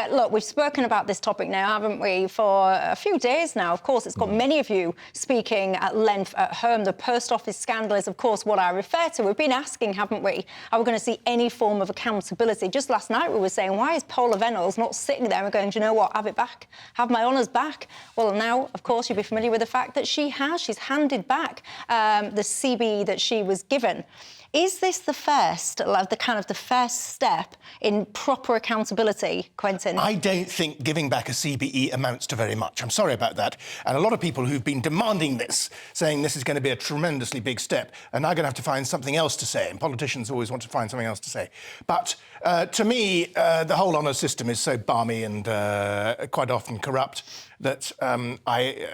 Look, we've spoken about this topic now, haven't we, for a few days now. Of course, it's got many of you speaking at length at home. The post office scandal is, of course, what I refer to. We've been asking, haven't we, are we going to see any form of accountability? Just last night we were saying, why is Paula Venables not sitting there and going, do you know what, have it back, have my honours back? Well, now, of course, you'll be familiar with the fact that she's handed back the CBE that she was given. Is this the first, the first step in proper accountability, Quentin? I don't think giving back a CBE amounts to very much. I'm sorry about that. And a lot of people who've been demanding this, saying this is going to be a tremendously big step, are now going to have to find something else to say. And politicians always want to find something else to say. But to me, the whole honours system is so balmy and quite often corrupt that I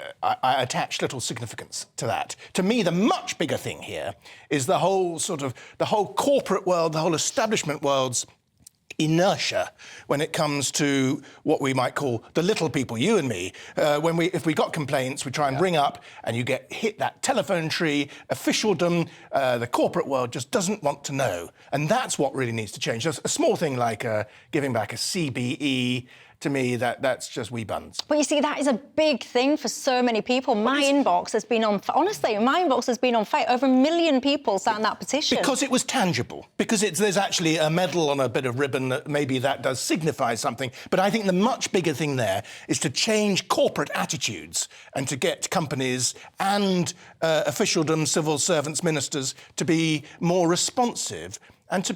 attach little significance to that. To me, the much bigger thing here is the whole corporate world, the whole establishment world's inertia when it comes to what we might call the little people, you and me. If we got complaints, we try and ring up and you get hit that telephone tree, officialdom, the corporate world just doesn't want to know. And that's what really needs to change. Just a small thing like giving back a CBE, to me, that's just wee buns. But you see, that is a big thing for so many people. My inbox has been on... Honestly, my inbox has been on fire. Over 1 million people signed that petition. Because it was tangible. Because there's actually a medal on a bit of ribbon that maybe that does signify something. But I think the much bigger thing there is to change corporate attitudes and to get companies and officialdom, civil servants, ministers to be more responsive and to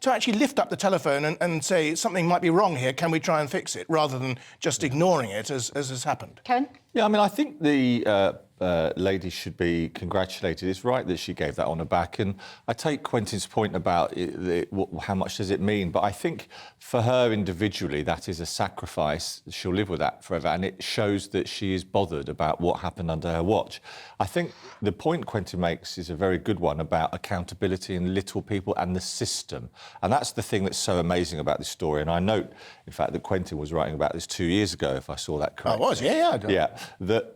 actually lift up the telephone and say something might be wrong here, can we try and fix it, rather than just ignoring it as has happened. Kevin? Yeah, I mean, I think the lady should be congratulated. It's right that she gave that honour back, and I take Quentin's point about how much does it mean, but I think for her individually that is a sacrifice. She'll live with that forever, and it shows that she is bothered about what happened under her watch. I think the point Quentin makes is a very good one about accountability and little people and the system, and that's the thing that's so amazing about this story. And I note, in fact, that Quentin was writing about this 2 years ago, if I saw that correctly. I was, yeah. Yeah, that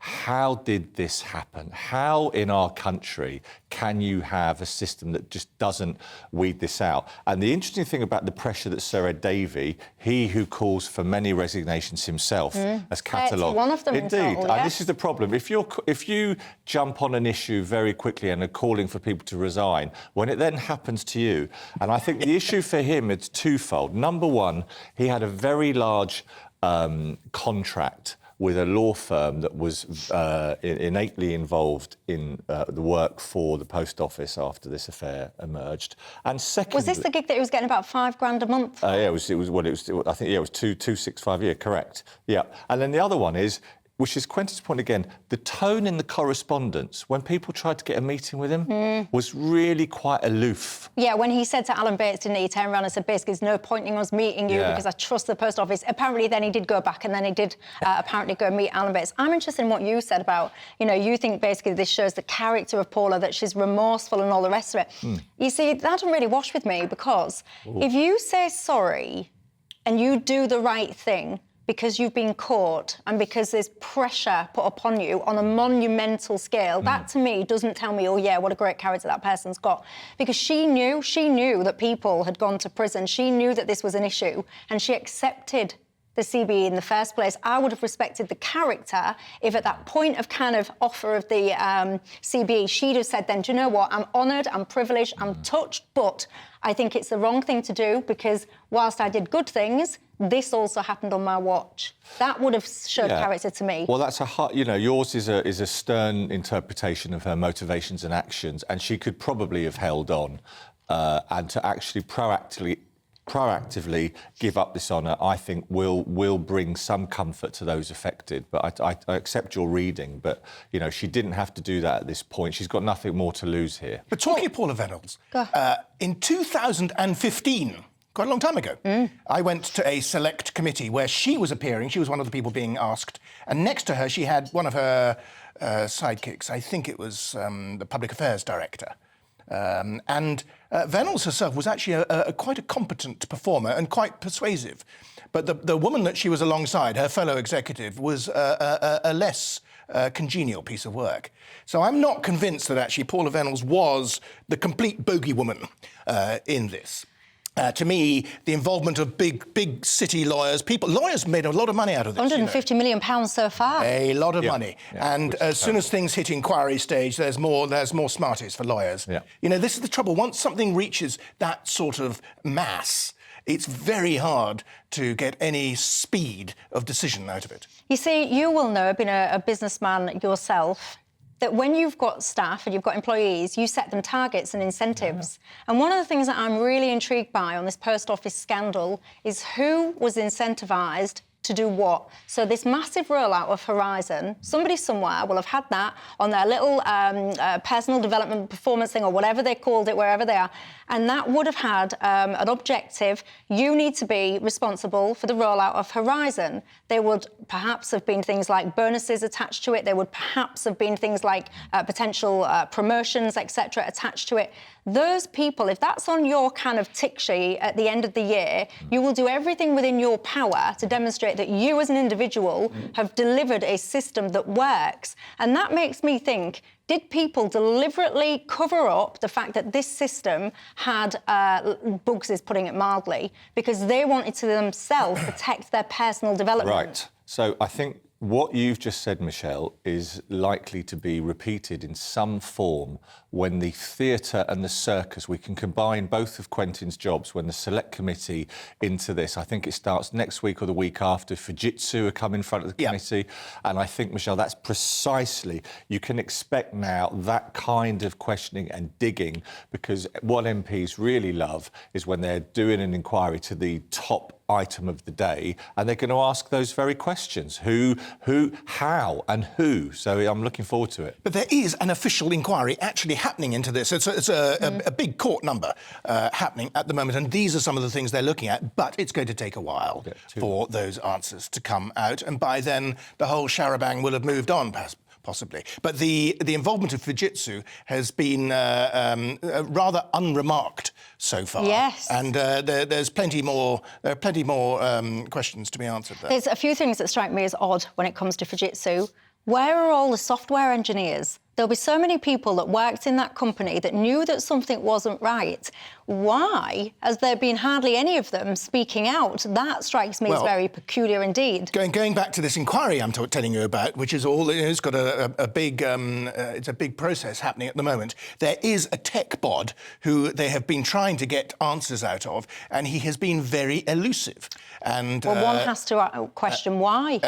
how did this happen? How in our country can you have a system that just doesn't weed this out? And the interesting thing about the pressure that Sir Ed Davey, he who calls for many resignations himself, has catalogued. One of them. Indeed, yeah. And this is the problem. If you jump on an issue very quickly and are calling for people to resign, when it then happens to you, and I think the issue for him is twofold. Number one, he had a very large contract with a law firm that was innately involved in the work for the post office after this affair emerged. And secondly, was this the gig that he was getting about $5,000 a month? Yeah, it was. I think it was 265 a year. Correct. Yeah, and then the other one is, which is Quentin's point again, the tone in the correspondence when people tried to get a meeting with him was really quite aloof. Yeah, when he said to Alan Bates, didn't he, turned around and said, basically, there's no point in us meeting you because I trust the post office. Apparently, then he did go back and then he did apparently go meet Alan Bates. I'm interested in what you said about, you think basically this shows the character of Paula, that she's remorseful and all the rest of it. You see, that doesn't really wash with me because if you say sorry and you do the right thing, because you've been caught and because there's pressure put upon you on a monumental scale, that to me doesn't tell me, oh yeah, what a great character that person's got. Because she knew that people had gone to prison. She knew that this was an issue and she accepted the CBE in the first place. I would have respected the character if at that point of kind of offer of the CBE, she'd have said then, do you know what, I'm honoured, I'm privileged, I'm touched, but I think it's the wrong thing to do because whilst I did good things, this also happened on my watch. That would have showed character to me. Well, that's yours is a stern interpretation of her motivations and actions, and she could probably have held on and to actually proactively give up this honour, I think will bring some comfort to those affected. But I accept your reading, but, she didn't have to do that at this point. She's got nothing more to lose here. But talking of Paula Venables, in 2015, quite a long time ago, I went to a select committee where she was appearing. She was one of the people being asked. And next to her, she had one of her sidekicks. I think it was the public affairs director. And Venables herself was actually quite a competent performer and quite persuasive. But the woman that she was alongside, her fellow executive, was a less congenial piece of work. So I'm not convinced that actually Paula Venables was the complete bogey woman in this. To me, the involvement of big city lawyers, lawyers made a lot of money out of this. £150 million so far. A lot of money. Yeah, and as soon as things hit inquiry stage, there's more smarties for lawyers. Yeah. You know, this is the trouble. Once something reaches that sort of mass, it's very hard to get any speed of decision out of it. You see, you will know, being a businessman yourself, that when you've got staff and you've got employees, you set them targets and incentives. Yeah. And one of the things that I'm really intrigued by on this post office scandal is who was incentivised to do what. So this massive rollout of Horizon, somebody somewhere will have had that on their little personal development performance thing or whatever they called it, wherever they are, and that would have had an objective. You need to be responsible for the rollout of Horizon. There would perhaps have been things like bonuses attached to it. There would perhaps have been things like potential promotions, etc., attached to it. Those people, if that's on your kind of tick sheet at the end of the year, you will do everything within your power to demonstrate that you as an individual have delivered a system that works. And that makes me think, did people deliberately cover up the fact that this system had bugs, is putting it mildly, because they wanted to themselves protect their personal development? Right. So I think what you've just said, Michelle, is likely to be repeated in some form when the theatre and the circus, we can combine both of Quentin's jobs, when the select committee into this, I think it starts next week or the week after, Fujitsu are come in front of the committee. And I think, Michelle, that's precisely, you can expect now that kind of questioning and digging, because what MPs really love is when they're doing an inquiry to the top item of the day, and they're going to ask those very questions: who, how, and who. So I'm looking forward to it. But there is an official inquiry actually happening into this. It's a big court number happening at the moment, and these are some of the things they're looking at. But it's going to take a while for those answers to come out, and by then the whole charabang will have moved on, possibly. But the involvement of Fujitsu has been rather unremarked so far. Yes. And there's plenty more. There are plenty more questions to be answered there. There's a few things that strike me as odd when it comes to Fujitsu. Where are all the software engineers? There'll be so many people that worked in that company that knew that something wasn't right. Why has there been hardly any of them speaking out? That strikes me as very peculiar indeed. Going back to this inquiry I'm telling you about, which is all, it's got a big, it's a big process happening at the moment. There is a tech bod who they have been trying to get answers out of, and he has been very elusive. And well, one has to question why.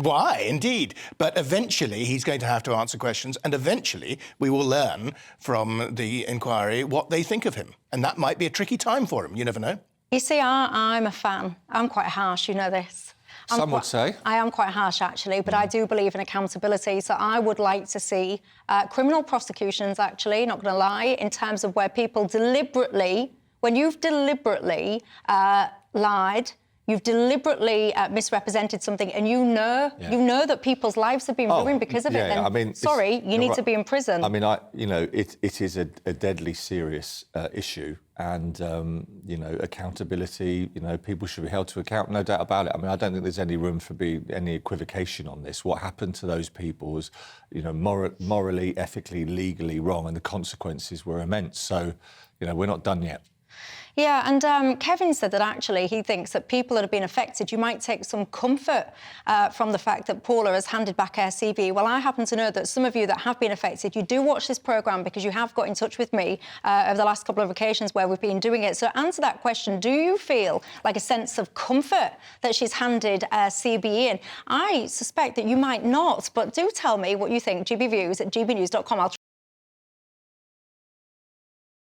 Why, indeed. But eventually he's going to have to answer questions, and eventually we will learn from the inquiry what they think of him. And that might be a tricky time for him. You never know. You see, I'm a fan. I'm quite harsh, you know this. Some would say. I am quite harsh, actually, but I do believe in accountability. So I would like to see criminal prosecutions, actually, not going to lie, in terms of where people deliberately, when you've deliberately lied, you've deliberately misrepresented something, and you know that people's lives have been ruined because of it. Then, I mean, sorry, you need to be in prison. I mean, it is a deadly serious issue, and accountability. People should be held to account, no doubt about it. I mean, I don't think there's any room for any equivocation on this. What happened to those people was, morally, ethically, legally wrong, and the consequences were immense. So, we're not done yet. Yeah, and Kevin said that actually he thinks that people that have been affected, you might take some comfort from the fact that Paula has handed back her CV. Well, I happen to know that some of you that have been affected, you do watch this programme because you have got in touch with me over the last couple of occasions where we've been doing it. So answer that question. Do you feel like a sense of comfort that she's handed CB in? I suspect that you might not, but do tell me what you think. GBviews@gbnews.com.